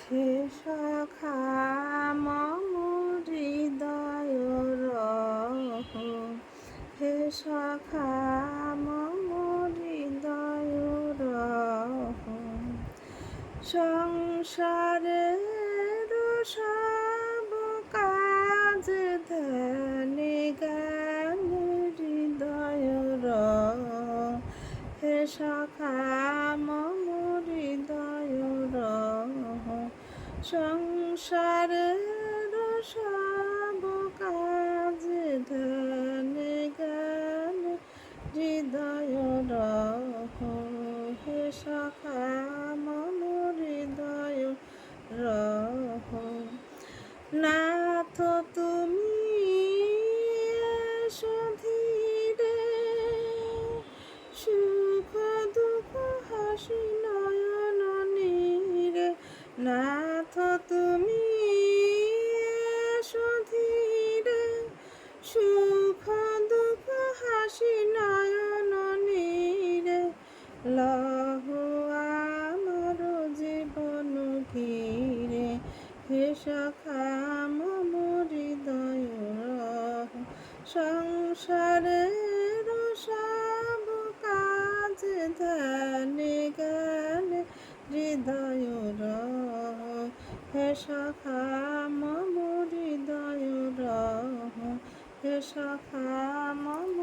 হে সখা মম হৃদয় রহ, হে সখা মম হৃদয় রহ। সংসারের সব কাজ ধ্যানে জ্ঞানে হৃদয় রহ, হে সখা মম হৃদয় রহ। সংসারের সব কাজ ধ্যানে জ্ঞানে হৃদয় রহ, হে সখা মম হৃদয় রহ। নাথ তুমি এসো ধীরে, সুখ দুঃখ হাসি নয়ন নীরে। নাথ তুমি এসো ধীরে, সুখ দুঃখ হাসি নয়ন নীরে। লহ আমার জীবন ঘিরে, হে সখা মম হৃদয় রহ। সংসারের সব কাজ ধ্যানে জ্ঞানে হৃদয় রহ, হে সখা মম হৃদয় রহ, হে সখা মম